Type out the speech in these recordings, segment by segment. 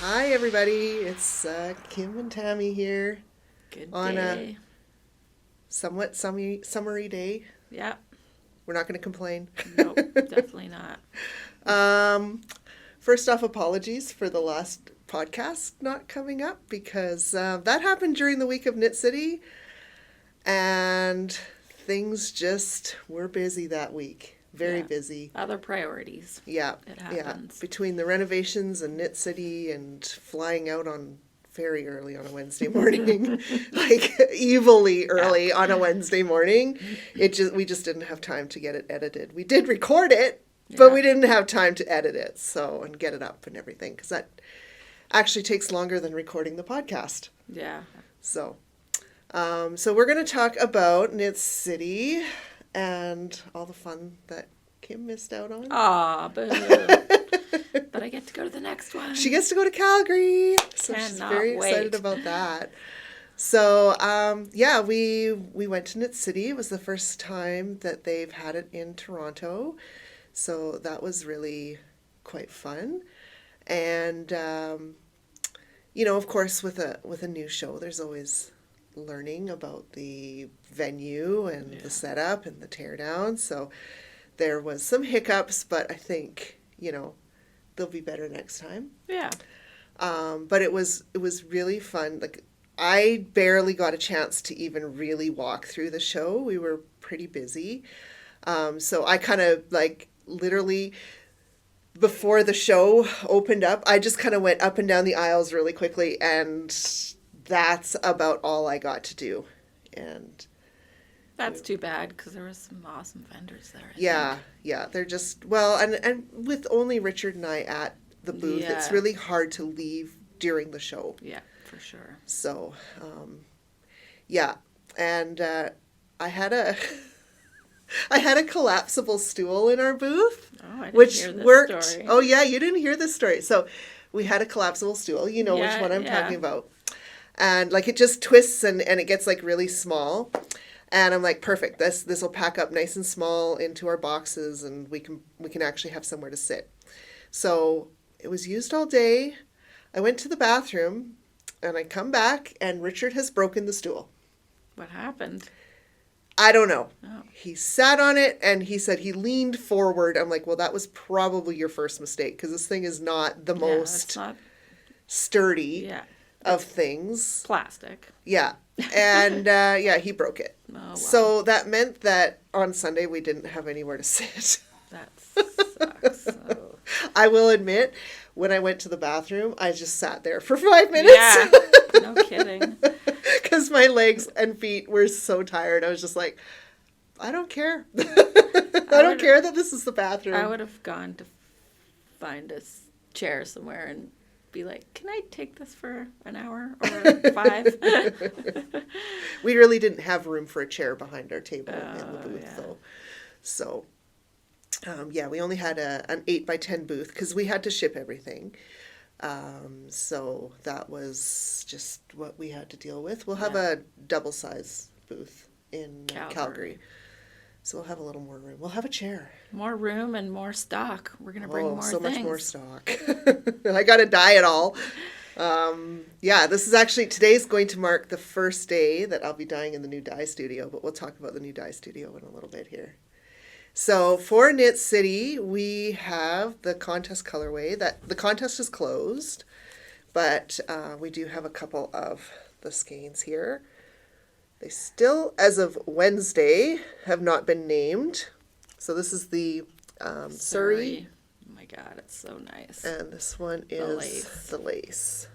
Hi, everybody. It's Kim and Tammy here Good on day. a somewhat summery day. Yeah. We're not going to complain. Nope. Definitely not. Um, First off, apologies for the last podcast not coming up because that happened during the week of Knit City, and things just were busy that week. Very Yeah. busy. Other priorities. Yeah, It yeah. happens. Between the renovations and Knit City and flying out on very early on a Wednesday morning, like evilly early on a Wednesday morning, we just didn't have time to get it edited. We did record it, but Yeah. we didn't have time to edit it, so and get it up and everything because that actually takes longer than recording the podcast. Yeah. So, so we're going to talk about Knit City and all the fun that Kim missed out on. Aw, boo. But I get to go to the next one. She gets to go to Calgary, so she's Cannot very excited wait. about that. So, yeah, we went to Knit City. It was the first time that they've had it in Toronto, so that was really quite fun. And of course, with a new show, there's always learning about the venue and the setup and the teardown. So there was some hiccups, but I think they'll be better next time. Yeah. But it was really fun. Like I barely got a chance to even really walk through the show. We were pretty busy. So I kind of like literally before the show opened up, I just kind of went up and down the aisles really quickly, and that's about all I got to do. And That's too bad because there was some awesome vendors there. I yeah, think. yeah, they're just well, and with only Richard and I at the booth, it's Yeah. really hard to leave during the show. Yeah, for sure. So, yeah, and I had a I had a collapsible stool in our booth, Oh, I didn't which hear this worked. story. Oh yeah, you didn't hear this story. So we had a collapsible stool. You know which Yeah, one I'm yeah. talking about. And like it just twists and it gets like really small. And I'm like, perfect. This will pack up nice and small into our boxes, and we can actually have somewhere to sit. So it was used all day. I went to the bathroom, and I come back, and Richard has broken the stool. What happened? I don't know. Oh. He sat on it and he said he leaned forward. I'm like, well, that was probably your first mistake because this thing is not the Yeah, most it's not. sturdy Yeah. of things. Plastic. Yeah. And yeah, he broke it. Oh, wow. So that meant that on Sunday we didn't have anywhere to sit. That sucks. Oh. I will admit, when I went to the bathroom, I just sat there for 5 minutes. Yeah. No kidding. Because my legs and feet were so tired. I was just like, I don't care. I don't care that this is the bathroom. I would have gone to find a chair somewhere and be like, can I take this for an hour or 5? We really didn't have room for a chair behind our table in the Oh, booth, yeah. though. So, yeah, we only had an 8x10 booth because we had to ship everything. So that was just what we had to deal with. We'll have Yeah. a double size booth in Calgary. Calgary. So we'll have a little more room. We'll have a chair. More room and more stock. We're going to bring more so things. much more stock. I got to dye it all. Yeah, this is actually, today's going to mark the first day that I'll be dyeing in the new dye studio, but we'll talk about the new dye studio in a little bit here. So for Knit City, we have the contest colorway. The contest is closed, but we do have a couple of the skeins here. They still, as of Wednesday, have not been named. So this is the Surrey, Oh my God, it's so nice. and this one The is lace. the lace.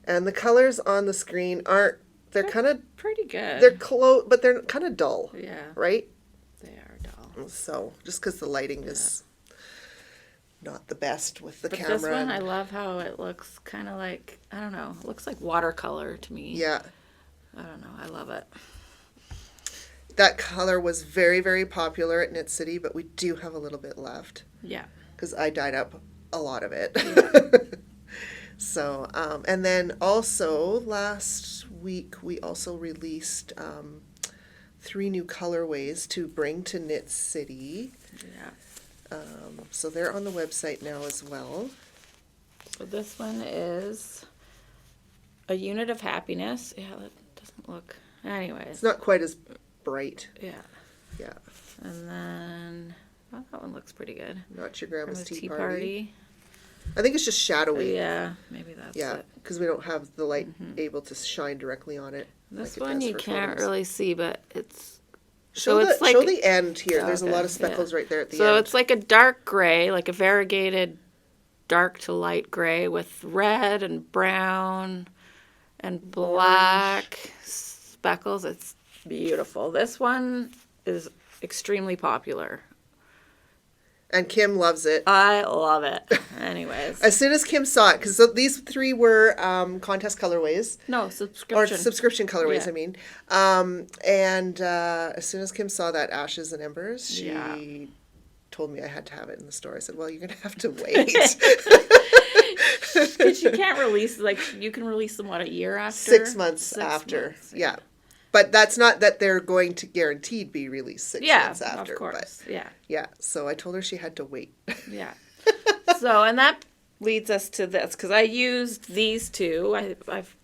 And the colors on the screen aren't, they're kind of, Pretty good. they're close, but they're kind of dull, Yeah, right? they are dull. So just because the lighting is not the best with the But camera. this one, I and- love how it looks kind of like, I don't know, it looks like watercolor to me. yeah, I don't know, I love it. that color was very, very popular at Knit City, but we do have a little bit left Yeah. because I dyed up a lot of it. So, and then also last week we also released 3 new colorways to bring to Knit City. Yeah. So they're on the website now as well. So this one is a unit of happiness. Yeah, that doesn't look. Anyways. It's not quite as bright. Yeah. Yeah. And then, well, that one looks pretty good. Not your grandma's Grandma's tea party. party. I think it's just shadowy. Yeah, maybe that's Yeah, it. because we don't have the light able to shine directly on it. This like it one does you for can't photos. really see, but it's Show, so it's like show the end here. There's a okay, lot of speckles right there at the so end. it's like a dark gray, like a variegated dark to light gray with red and brown and black speckles. It's beautiful. This one is extremely popular. And Kim loves it. I love it. Anyways. As soon as Kim saw it, because these three were contest colorways. No, Or subscription. subscription colorways, Yeah. I mean. And as soon as Kim saw that Ashes and Embers, she told me I had to have it in the store. I said, well, you're going to have to wait. Because you can't release, like, you can release them, what, a year after? 6 months 6 after. months, Yeah. But that's not that they're going to guaranteed be released 6 months after. Of course. But, yeah. yeah. So I told her she had to wait. Yeah. So, and that leads us to this, because I used these two. I think I've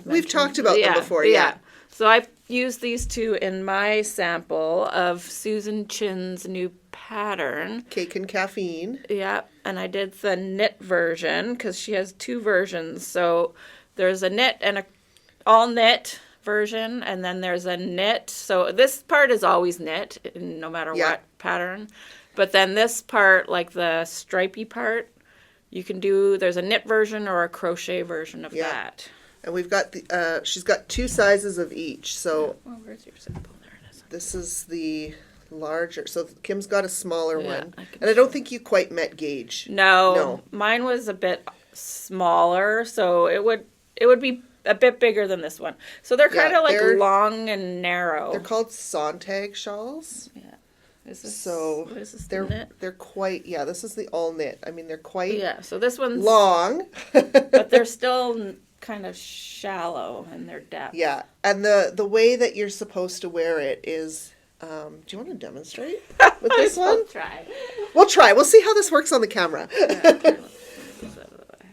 mentioned. We've talked about them before, yeah. So I used these two in my sample of Susan Chin's new pattern. Cake and caffeine. Yeah, and I did the knit version, because she has two versions. So there's a knit and a all knit version, and then there's a knit. So this part is always knit, no matter what pattern. But then this part, like the stripy part, you can do, there's a knit version or a crochet version of that. And we've got the, she's got 2 sizes of each. So Oh, where's your sample? There it is. this is the larger. So Kim's got a smaller one. I can And I don't think you quite met gauge. No, mine was a bit smaller, so it would be a bit bigger than this one. So they're kind of like long and narrow. They're called Sontag shawls. Yeah. Is this, So what is this, they're the knit? they're quite, yeah, this is the all knit. I mean, they're quite Yeah, so this one's long. but they're still kind of shallow in their depth. Yeah, and the way that you're supposed to wear it is, do you want to demonstrate with this one? We'll try. We'll try. We'll see how this works on the camera. Yeah, here, let's move this out of the way.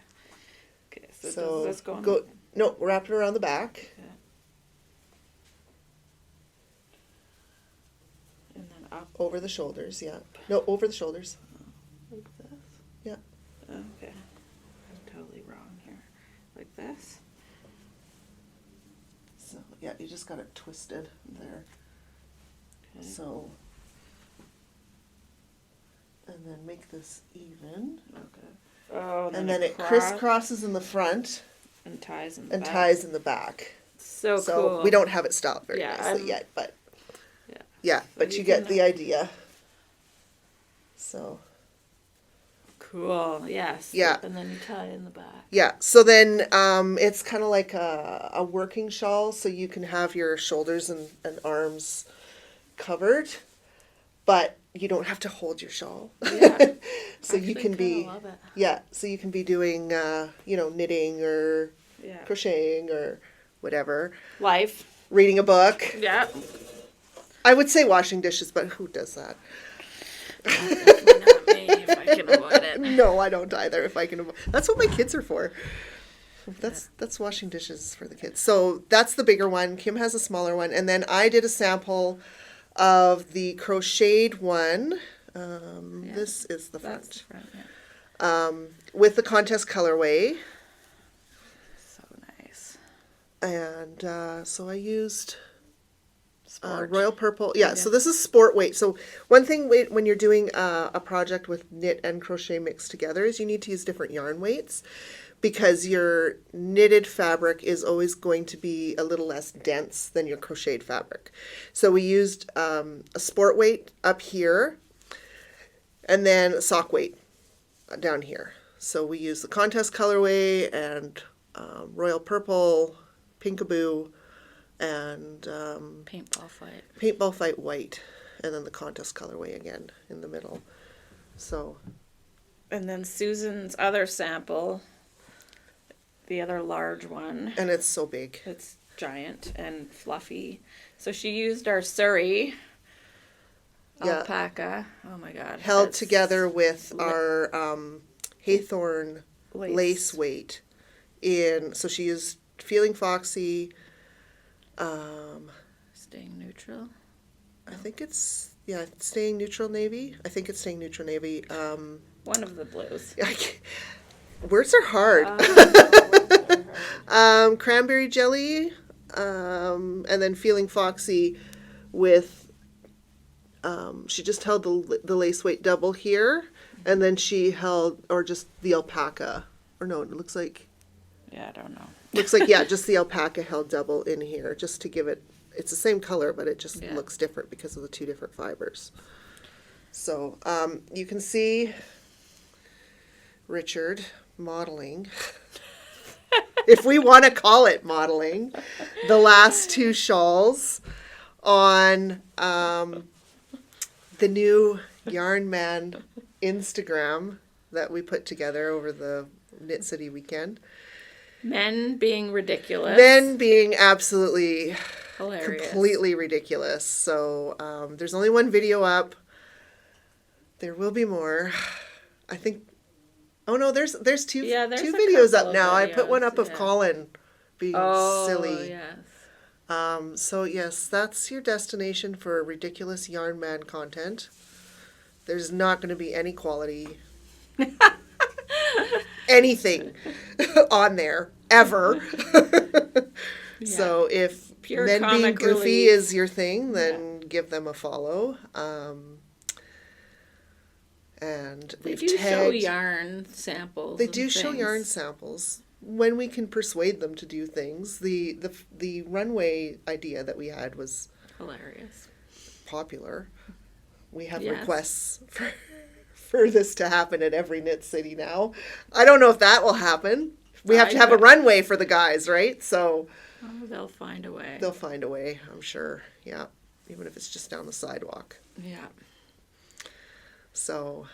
Okay, so does this go on? No, wrap it around the back. Okay. And then up Over the shoulders, yeah. No, over the shoulders. like this. Yeah. Okay. I'm totally wrong here. Like this. So, yeah, you just got it twisted there. Okay. So, and then make this even. Okay. Oh, And then it crisscrosses in the front and ties in the and back. ties in the back. So cool. We don't have it styled very Yeah, nicely yet, but Yeah. yeah, So but you you get can- the idea. So Cool. Yes. Yeah. And then you tie in the back. yeah, so then it's kind of like a working shawl, so you can have your shoulders and arms covered, but you don't have to hold your shawl. Yeah. So you can be Love it. so you can be doing knitting or Yeah. crocheting or whatever, Life. reading a book. Yeah. I would say washing dishes, but who does that? Definitely not me if I can avoid it. No, I don't either. If I can, that's what my kids are for. That's washing dishes for the kids. So that's the bigger one. Kim has a smaller one, and then I did a sample of the crocheted one. This is the front. That's the front, yeah. With the contest colorway, So nice. and so I used Sport. royal purple. Yeah, so this is sport weight. So one thing when you're doing a project with knit and crochet mixed together is you need to use different yarn weights, because your knitted fabric is always going to be a little less dense than your crocheted fabric. So we used a sport weight up here, and then a sock weight down here. So we used the contest colorway and royal purple, pinkaboo, and Paintball fight. paintball fight white, and then the contest colorway again in the middle. So And then Susan's other sample, the other large one. and it's so big. It's giant and fluffy. So she used our Surrey alpaca. Oh my god. Held That's together with our Haythorn lace weight so she used Feeling Foxy. Staying neutral. I think it's Staying Neutral Navy. I think it's Staying Neutral Navy. One of the blues. Words are hard. Cranberry jelly, and then Feeling Foxy with, she just held the lace weight double here, and then she held, or just the alpaca, or no, it looks like. Yeah, I don't know. Looks like, just the alpaca held double in here, just to give it, it's the same color, but it just looks different because of the two different fibers. So, you can see Richard modeling, if we want to call it modeling, the last two shawls on the new Yarn Man Instagram that we put together over the Knit City weekend. Men being ridiculous. Men being absolutely hilarious. Completely ridiculous. So there's only one video up. There will be more. I think. Oh no, there's two videos up now. I put one up of Colin being silly. Yes. So yes, that's your destination for ridiculous Yarn Man content. There's not going to be any quality, anything on there ever. So if Pure men being comic goofy relief is your thing, then give them a follow. And they do show yarn samples. They do show yarn samples when we can persuade them to do things. The runway idea that we had was hilarious, popular. We have requests for this to happen at every Knit City now. I don't know if that will happen. We have to have a runway for the guys, right? So they'll find a way. They'll find a way, I'm sure. Yeah, even if it's just down the sidewalk. Yeah. So,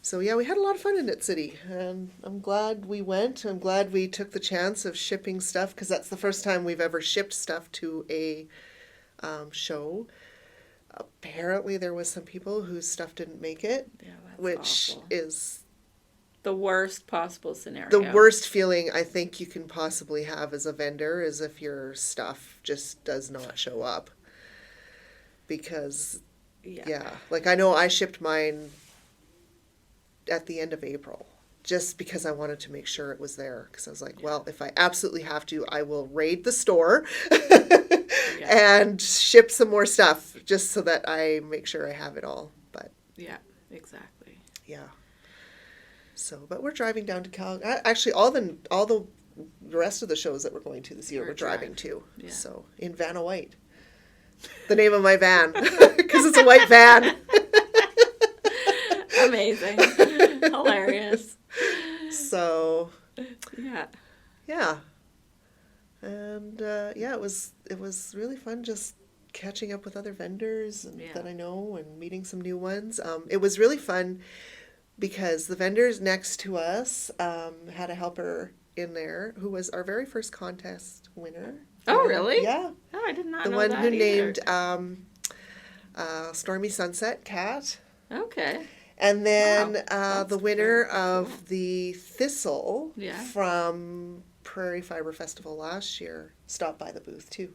So, we had a lot of fun in Knit City, and I'm glad we went. I'm glad we took the chance of shipping stuff, because that's the first time we've ever shipped stuff to a show. Apparently, there was some people whose stuff didn't make it, which awful. Is the worst possible scenario. The worst feeling I think you can possibly have as a vendor is if your stuff just does not show up. Because... Yeah, like I know I shipped mine at the end of April just because I wanted to make sure it was there. Because I was like, well, if I absolutely have to, I will raid the store and ship some more stuff just so that I make sure I have it all. But yeah, exactly. Yeah. So, but we're driving down to Calgary. Actually, all the rest of the shows that we're going to this year, we're driving to. Yeah. So in Vanna White. The name of my van, because it's a white van. Amazing. Hilarious. So, yeah. And it was really fun just catching up with other vendors that I know and meeting some new ones. It was really fun because the vendors next to us had a helper in there who was our very first contest winner. Oh, really? Yeah. Oh, I did not know that. The one who named Stormy Sunset Cat. Okay. And then the winner of the Thistle from Prairie Fiber Festival last year stopped by the booth too.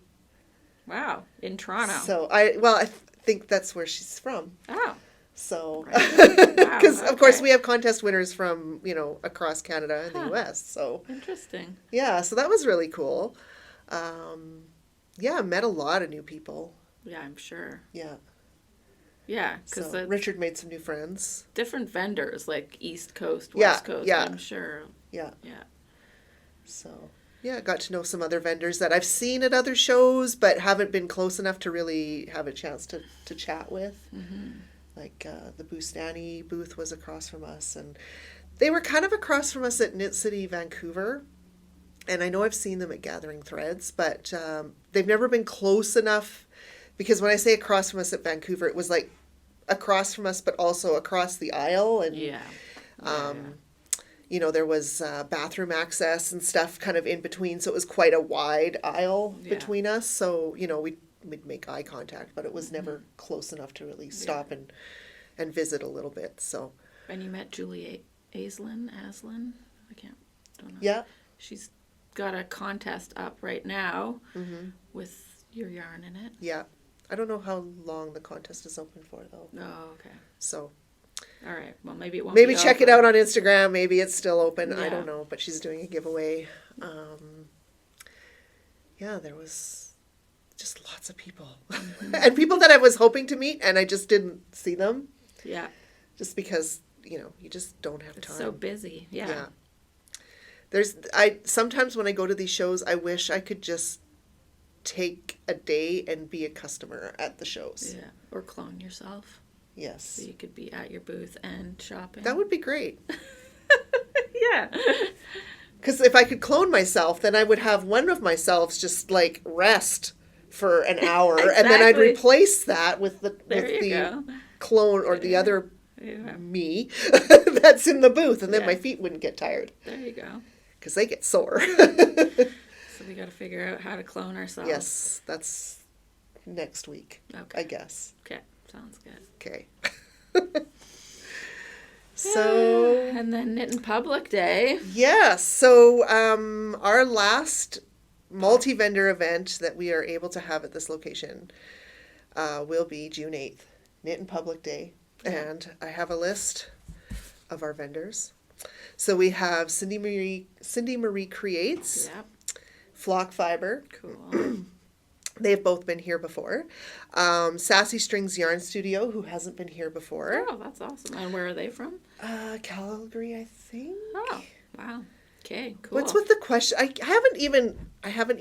Wow, in Toronto. So I think that's where she's from. Oh. So, because of course we have contest winners from across Canada and the U.S. So interesting. Yeah, so that was really cool. Met a lot of new people. Yeah, I'm sure. Yeah. Yeah, because Richard made some new friends. Different vendors, like East Coast, West Coast, I'm sure. Yeah. Yeah. So, got to know some other vendors that I've seen at other shows, but haven't been close enough to really have a chance to chat with. Mm-hmm. Like the Boostani booth was across from us, and they were kind of across from us at Knit City, Vancouver. And I know I've seen them at Gathering Threads, but they've never been close enough, because when I say across from us at Vancouver, it was like across from us, but also across the aisle. And, there was bathroom access and stuff kind of in between. So it was quite a wide aisle between us. So, we'd make eye contact, but it was never close enough to really stop and visit a little bit. So. And you met Julie Aislinn, I don't know. Yeah. She's got a contest up right now with your yarn in it. Yeah. I don't know how long the contest is open for, though. Oh, okay. So All right. Well, maybe it won't maybe be check it over. out on Instagram. Maybe it's still open. I Yeah. don't know. But she's doing a giveaway. Yeah, there was just lots of people. And people that I was hoping to meet, and I just didn't see them. Yeah. Just because, you just don't have It's time. so busy. Yeah. Sometimes when I go to these shows, I wish I could just take a day and be a customer at the shows. Yeah. Or clone yourself. Yes. So you could be at your booth and shopping. That would be great. Yeah. Because if I could clone myself, then I would have one of myselfs just like rest for an hour, and then I'd Exactly. replace that with the There you go. clone or the other Yeah. me that's in the booth, and then Yeah. my feet wouldn't get tired There you go. because they get sore. So we got to figure out how to clone ourselves. Yes, that's next week, Okay. I guess. Okay. Sounds good. Okay. So And then Knitting Public Day. yeah, so our last multi-vendor event that we are able to have at this location will be June 8th, Knit and Public Day. And I have a list of our vendors. So we have Cindy Marie Creates, Yep. Flock Fiber. Cool. They've both been here before. Sassy Strings Yarn Studio, who hasn't been here before. Oh, that's awesome. And where are they from? Calgary, I think. Oh, wow. Okay, cool. What's with the question? I haven't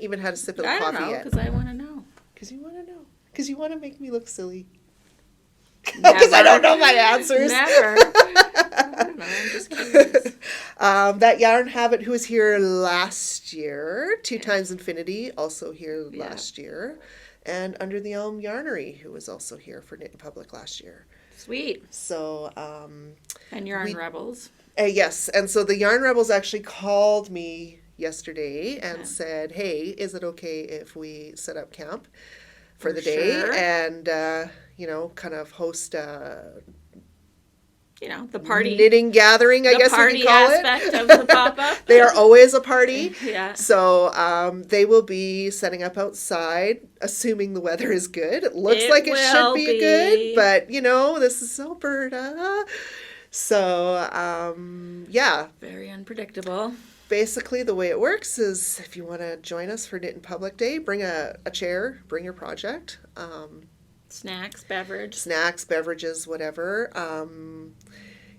even had a sip of the I don't coffee know, yet. because I want to know. Because you want to know. Because you want to make me look silly. Never. Because I don't know my answers. Never. I don't know. I'm just curious. That Yarn Habit, who was here last year, Two Times Infinity, also here Yeah. last year, and Under the Elm Yarnery, who was also here for Knit in Public last year. Sweet. So, And Yarn Rebels. yes, and so the Yarn Rebels actually called me yesterday and Okay. said, "Hey, is it okay if we set up camp for the For day sure. and kind of host a The party. knitting gathering, I the guess we party could call aspect it." of the pop-up. They are always a party. Yeah. So they will be setting up outside, assuming the weather is good. It looks It like it should will be be. good, but this is Alberta. So yeah, Very unpredictable. basically the way it works is if you want to join us for Knit in Public Day, bring a chair, bring your project. Snacks, beverage. Snacks, beverages, whatever.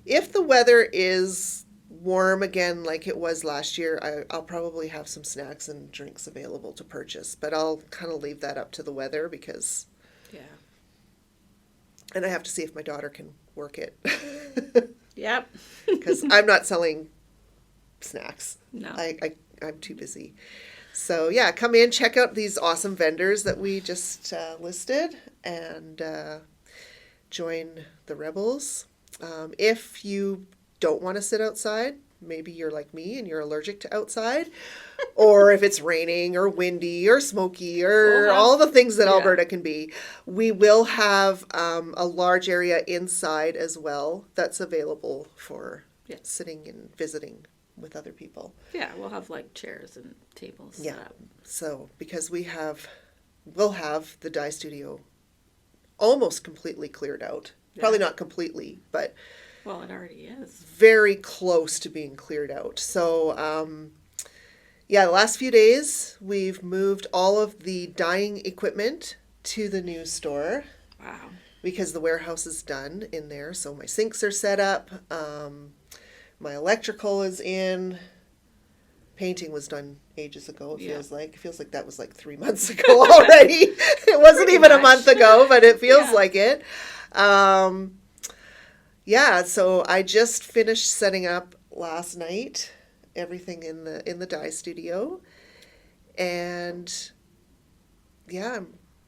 If the weather is warm again like it was last year, I'll probably have some snacks and drinks available to purchase, but I'll kind of leave that up to the weather and I have to see if my daughter can work it Yep. because I'm not selling snacks. No. I'm too busy. So yeah, come in, check out these awesome vendors that we just listed, and join the Rebels. If you don't want to sit outside, maybe you're like me and you're allergic to outside, or if it's raining or windy or smoky or We'll have- all the things that yeah. Alberta can be, we will have a large area inside as well that's available for Yeah. sitting and visiting with other people. Yeah, we'll have chairs and tables Yeah. set up. So, because we'll have the dye studio almost completely cleared out. Yeah. Probably not completely, but Well, it already is. very close to being cleared out. So, the last few days we've moved all of the dyeing equipment to the new store Wow. because the warehouse is done in there. So my sinks are set up. My electrical is in. Painting was done ages ago, it Yeah. feels like. It feels like that was 3 months ago already. It wasn't Pretty even a much. month ago, but it feels Yeah. like it. So I just finished setting up last night everything in the dye studio. And yeah,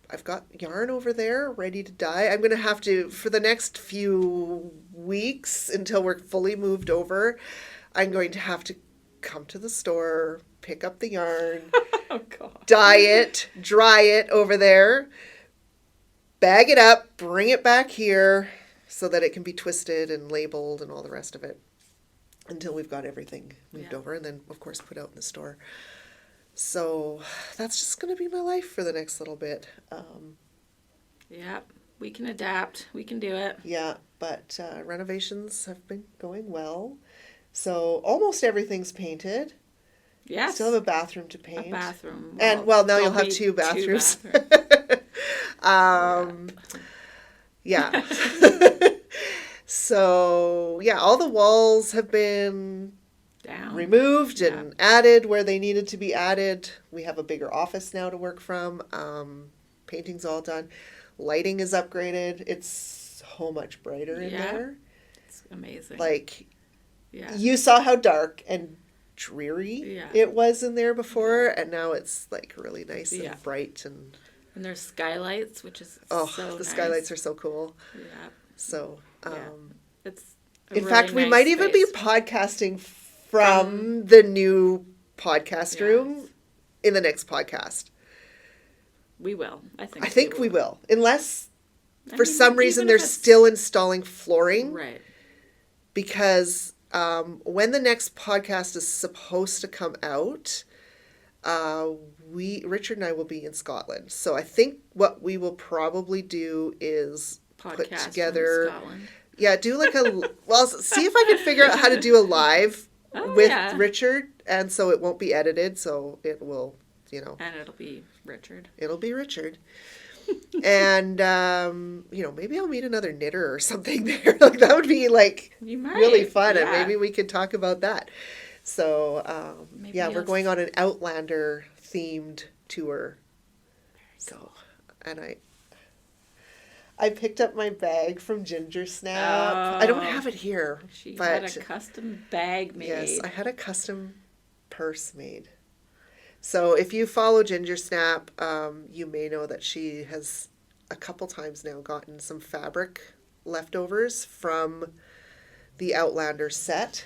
I've got yarn over there ready to dye. I'm going to have to, for the next few weeks until we're fully moved over, I'm going to have to come to the store, pick up the yarn, Oh, God. dye it, dry it over there, bag it up, bring it back here so that it can be twisted and labeled and all the rest of it. until we've got everything moved Yeah. over, and then of course put out in the store. So that's just going to be my life for the next little bit. Yeah. We can adapt. We can do it. Yeah, but renovations have been going well. So almost everything's painted. Yes. Still have a bathroom to paint. A bathroom. And well, now you'll there'll have be 2 bathrooms. bathrooms. Yeah. So, yeah, all the walls have been Down. removed and added where they needed to be added. We have a bigger office now to work from. Painting's all done. Lighting is upgraded. It's so much brighter in Yeah. there. It's amazing. Like, yeah. you saw how dark and dreary Yeah. it was in there before, and now it's like really nice Yeah. and bright, and And there's skylights, which is oh, so the nice. skylights are so cool. Yeah. So, It's a in really fact, we nice might even be space. podcasting from the new podcast Yes. room in the next podcast. We will. I think. I think we will, unless I for mean, some reason even they're if it's- still installing flooring, Right. because when the next podcast is supposed to come out, Richard and I will be in Scotland. So I think what we will probably do is Podcast put from together, Scotland. yeah, do like a, well, see if I can figure out how to do a live Oh, with yeah. Richard, and so it won't be edited, so it will, And it'll be Richard. it'll be Richard. And, maybe I'll meet another knitter or something there. Like, that would be, like, You might. really fun, and Yeah. maybe we could talk about that. So, Maybe yeah, we're you'll- going on an Outlander-themed tour. So, and I picked up my bag from Ginger Snap. I don't Oh. have it here. She but had a custom bag made. yes, I had a custom purse made. So if you follow Ginger Snap, you may know that she has a couple times now gotten some fabric leftovers from the Outlander set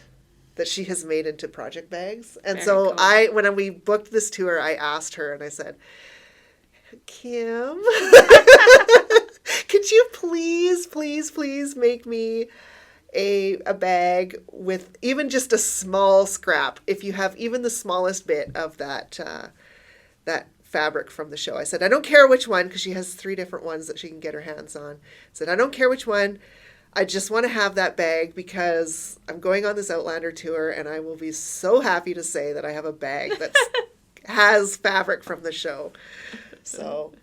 that she has made into project bags. And Very so cool. when we booked this tour, I asked her and I said, Kim, could you please make me a bag with even just a small scrap, if you have even the smallest bit of that fabric from the show. I said, I don't care which one, because she has 3 different ones that she can get her hands on. I said, I don't care which one. I just want to have that bag because I'm going on this Outlander tour, and I will be so happy to say that I have a bag that has fabric from the show. So,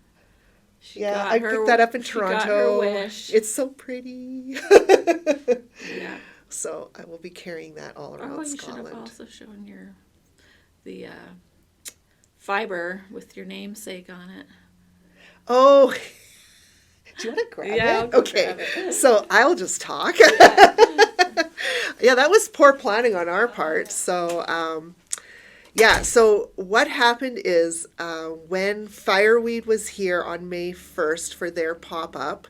yeah, I picked that up in Toronto. Got her wish. It's so pretty. Yeah. So I will be carrying that all around Oh, you should Scotland. have also shown the fiber with your namesake on it. Oh, do you want to grab Yeah, I'll it? go Okay, grab it. so I'll just talk. Yeah, that was poor planning on our part. So, yeah, so what happened is when Fireweed was here on May 1st for their pop-up,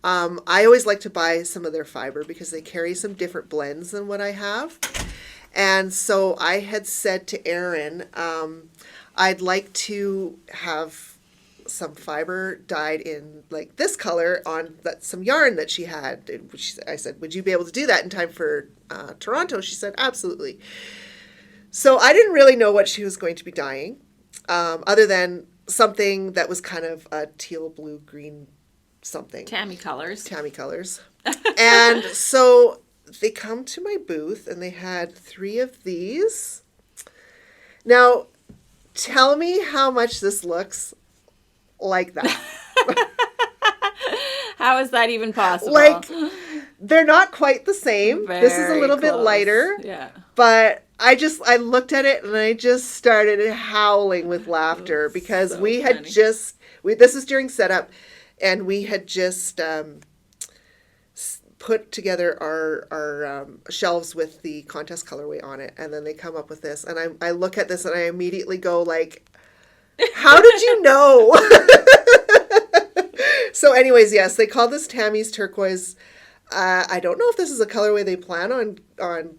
I always like to buy some of their fiber because they carry some different blends than what I have. And so I had said to Erin, I'd like to have some fiber dyed in like this color on some yarn that she had. I said, would you be able to do that in time for Toronto? She said, absolutely. So I didn't really know what she was going to be dyeing, other than something that was kind of a teal, blue, green something. Tammy colors. And so they come to my booth and they had 3 of these. Now, tell me how much this looks like that. How is that even possible? Like, they're not quite the same. This is a Very little bit close. lighter. Yeah. But I looked at it and I just started howling with laughter because so we had funny. this was during setup, and we had just put together our shelves with the contest colorway on it, and then they come up with this, and I look at this and I immediately go like, how did you know? So anyways, yes, they call this Tammy's Turquoise. I don't know if this is a colorway they plan on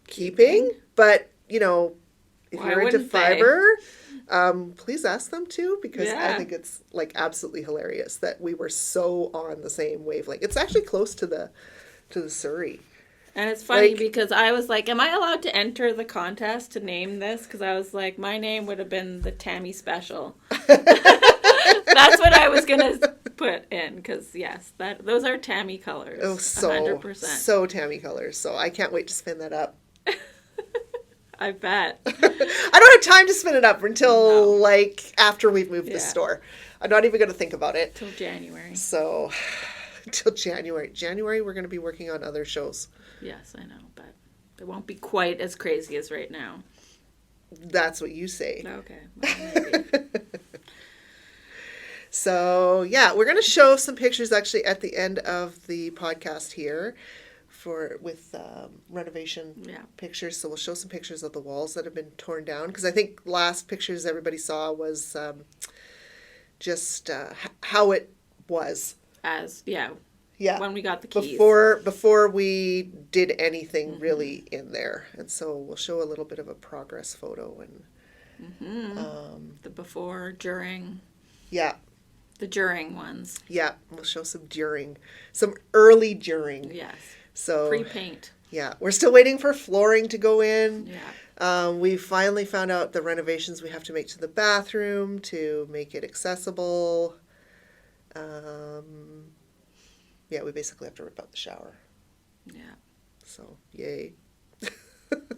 keeping, but if Why you're into wouldn't they? fiber, please ask them to, because I Yeah. think it's like absolutely hilarious that we were so on the same wavelength. It's actually close to the Surrey. And it's funny Like, because I was like, am I allowed to enter the contest to name this? Because I was like, my name would have been the Tammy Special. That's what I was going to put in because, yes, those are Tammy colors. oh, 100%. so Tammy colors. So I can't wait to spin that up. I bet. I don't have time to spin it up until No. like after we've moved the Yeah. store. I'm not even going to think about it. Till January. So until January. January, we're going to be working on other shows. Yes, I know, but it won't be quite as crazy as right now. That's what you say. Okay. Well, maybe. So yeah, we're going to show some pictures actually at the end of the podcast here with renovation Yeah. pictures. So we'll show some pictures of the walls that have been torn down because I think last pictures everybody saw was just how it was. Yeah, when we got the keys. Before we did anything really in there. And so we'll show a little bit of a progress photo and The before, during, yeah. the during ones. Yeah, we'll show some early during. Yes. So Pre-paint. yeah, we're still waiting for flooring to go in. Yeah. We finally found out the renovations we have to make to the bathroom to make it accessible. Yeah, we basically have to rip out the shower. Yeah. So, yay.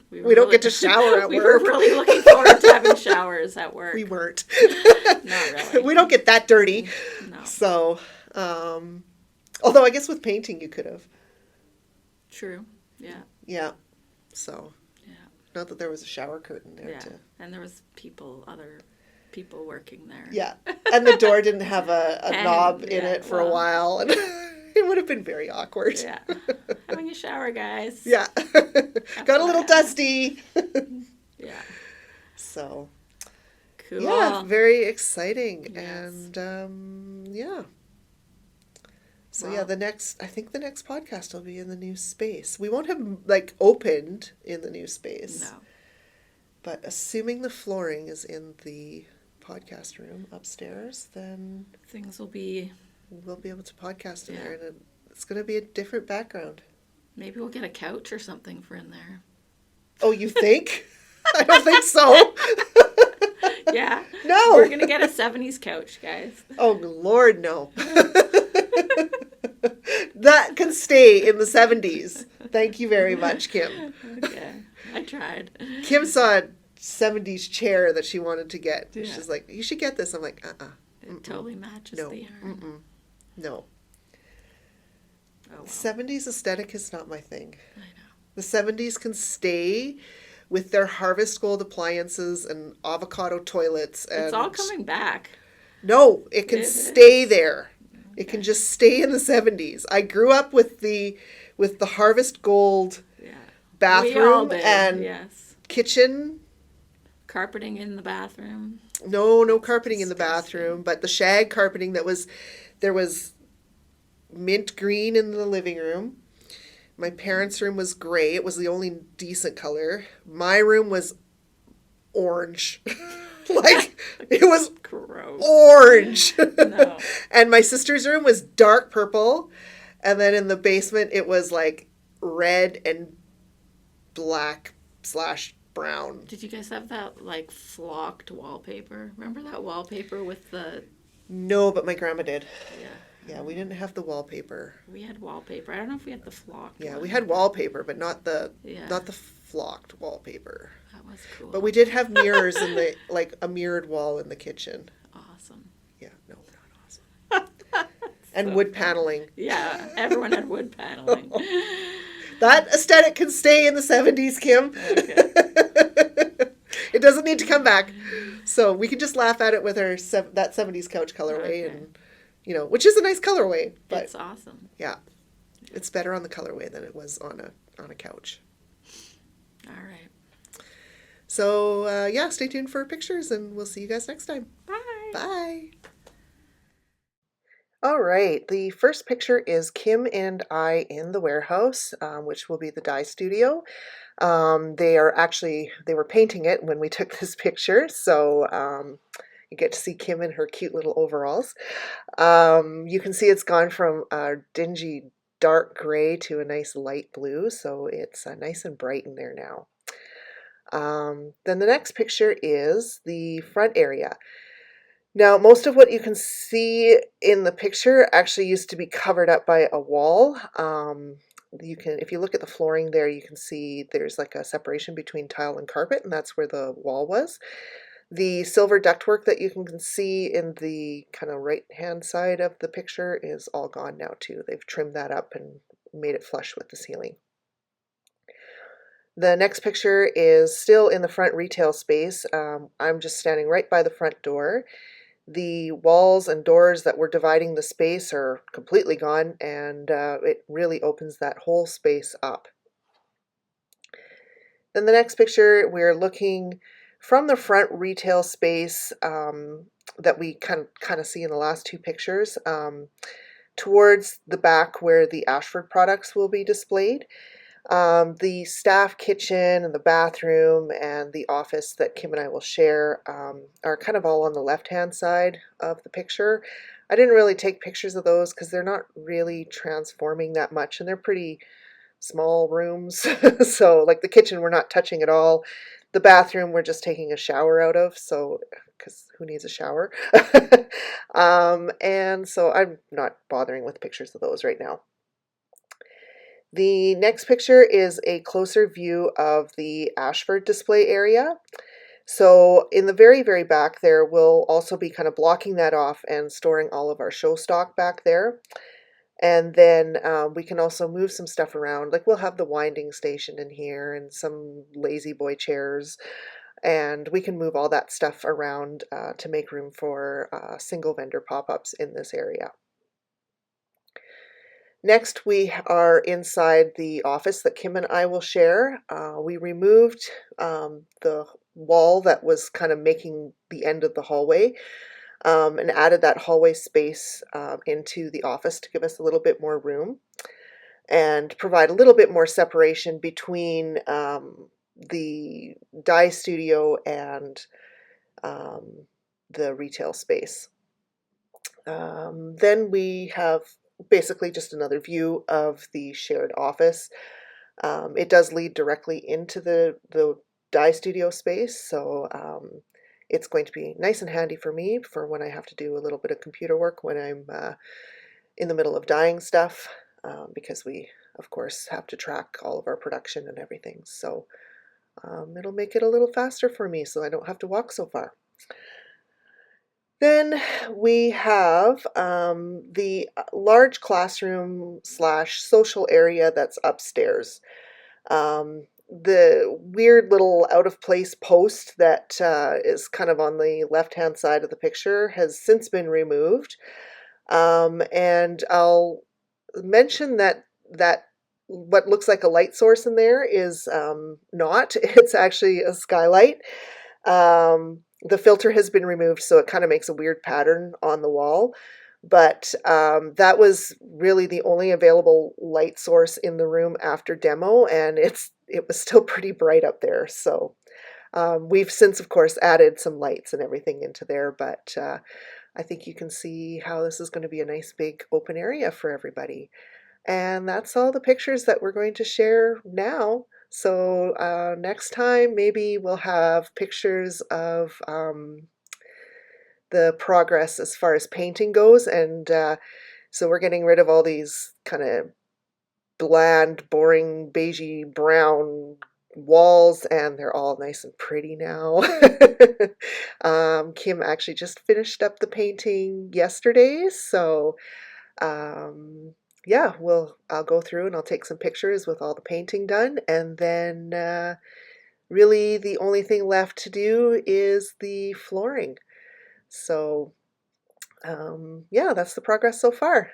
We We don't get to shower at we work. were really looking forward to having showers at work. We weren't. Not really. We don't get that dirty. No. So, although I guess with painting you could have. True. Yeah. Yeah. So, Yeah. not that there was a shower curtain there Yeah. to. And there was other people working there. Yeah. And the door didn't have a And, knob in yeah, it for a while. And it would have been very awkward. Yeah. Having a shower, guys. Yeah. Got a little dusty. Yeah. So, Cool. yeah, very exciting. Yes. And, yeah. So, Wow. yeah, I think the next podcast will be in the new space. We won't have, like, opened in the new space. No. But assuming the flooring is in the podcast room upstairs, then Things will be. we'll be able to podcast in Yeah. there. And it's going to be a different background. Maybe we'll get a couch or something for in there. Oh, you think? I don't think so. Yeah. No. We're going to get a 70s couch, guys. Oh, Lord, no. That can stay in the 70s. Thank you very much, Kim. Okay. I tried. Kim saw a 70s chair that she wanted to get. Yeah. She's like, you should get this. I'm like, It totally matches No. the yarn. no. Oh, well. 70s aesthetic is not my thing. I know. The 70s can stay with their Harvest Gold appliances and avocado toilets. And It's all coming back. No, it can It stay there. It can just stay in the 70s. I grew up with the Harvest Gold Yeah. We all bathroom did. and Yes. kitchen. Carpeting in the bathroom. No carpeting in the disgusting. bathroom, but the shag carpeting there was mint green in the living room. My parents' room was gray. It was the only decent color. My room was orange. Like, it was Gross. orange. No. And my sister's room was dark purple. And then in the basement, it was like red and black / brown. Did you guys have that, like, flocked wallpaper? Remember that wallpaper with the... No, but my grandma did. Yeah. Yeah, we didn't have the wallpaper. We had wallpaper. I don't know if we had the flocked Yeah, one. we had wallpaper, but not the Yeah. flocked wallpaper. That was cool. But we did have mirrors in the like a mirrored wall in the kitchen. Awesome. Yeah, no, not awesome. And wood paneling. Yeah, everyone had wood paneling. That aesthetic can stay in the 70s, Kim. Okay. It doesn't need to come back. So we can just laugh at it with our that 70s couch colorway, Okay. and which is a nice colorway, but It's awesome. yeah, it's better on the colorway than it was on a couch. All right. So yeah, stay tuned for pictures, and we'll see you guys next time. Bye. Bye. All right, the first picture is Kim and I in the warehouse, which will be the dye studio. They were painting it when we took this picture, so you get to see Kim in her cute little overalls. You can see it's gone from a dingy dark gray to a nice light blue, so it's nice and bright in there now. Then the next picture is the front area. Now, most of what you can see in the picture actually used to be covered up by a wall. If you look at the flooring there, you can see there's like a separation between tile and carpet, and that's where the wall was. The silver ductwork that you can see in the kind of right-hand side of the picture is all gone now too. They've trimmed that up and made it flush with the ceiling. The next picture is still in the front retail space. I'm just standing right by the front door. The walls and doors that were dividing the space are completely gone, and it really opens that whole space up. Then the next picture, we're looking from the front retail space that we kind of see in the last two pictures towards the back where the Ashford products will be displayed. The staff kitchen and the bathroom and the office that Kim and I will share are kind of all on the left-hand side of the picture. I didn't really take pictures of those because they're not really transforming that much, and they're pretty small rooms. So like the kitchen we're not touching at all. The bathroom we're just taking a shower out of, so because who needs a shower? And so I'm not bothering with pictures of those right now. The next picture is a closer view of the Ashford display area. So in the very, very back there, we'll also be kind of blocking that off and storing all of our show stock back there. And then we can also move some stuff around. Like we'll have the winding station in here and some lazy boy chairs. And we can move all that stuff around to make room for single vendor pop-ups in this area. Next, we are inside the office that Kim and I will share. We removed the wall that was kind of making the end of the hallway and added that hallway space into the office to give us a little bit more room and provide a little bit more separation between the dye studio and the retail space. Then we have basically just another view of the shared office. It does lead directly into the dye studio space, so it's going to be nice and handy for me for when I have to do a little bit of computer work when I'm in the middle of dyeing stuff, because we, of course, have to track all of our production and everything. So it'll make it a little faster for me so I don't have to walk so far. Then we have the large classroom / social area that's upstairs. The weird little out of place post that is kind of on the left hand side of the picture has since been removed. And I'll mention that what looks like a light source in there is not. It's actually a skylight. The filter has been removed, so it kind of makes a weird pattern on the wall. But that was really the only available light source in the room after demo, and it was still pretty bright up there. So we've since, of course, added some lights and everything into there, but I think you can see how this is going to be a nice big open area for everybody. And that's all the pictures that we're going to share now. So next time, maybe we'll have pictures of the progress as far as painting goes. And so we're getting rid of all these kind of bland, boring, beigey brown walls, and they're all nice and pretty now. Kim actually just finished up the painting yesterday, so yeah, I'll go through and I'll take some pictures with all the painting done, and then really the only thing left to do is the flooring. So yeah, that's the progress so far.